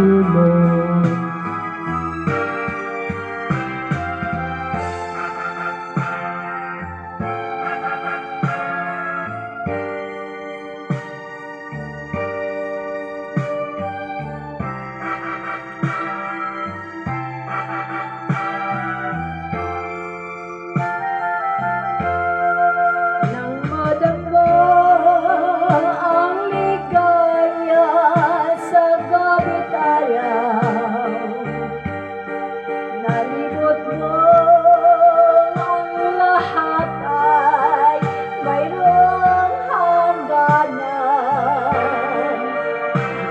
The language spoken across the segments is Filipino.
dulot. Nang madama ang ligaya sa gabi't araw, nalibot mo ang lahat ay mayroong hangganan.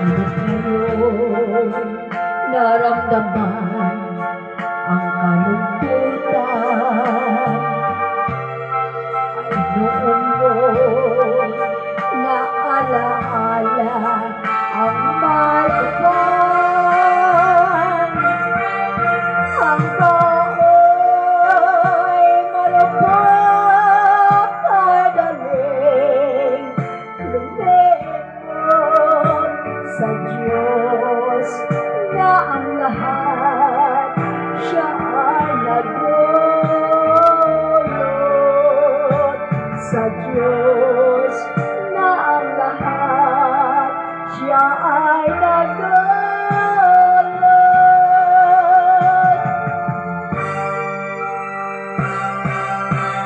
Ngunit ngayon naramdaman ang kalungkutan. Ay noon mo naalaala ang malupang ang tao'y malupang ay daling lumipot sa Diyos na ang lahat siya ay nagdulot. Sa Diyos na ang lahat siya ay nagdulot.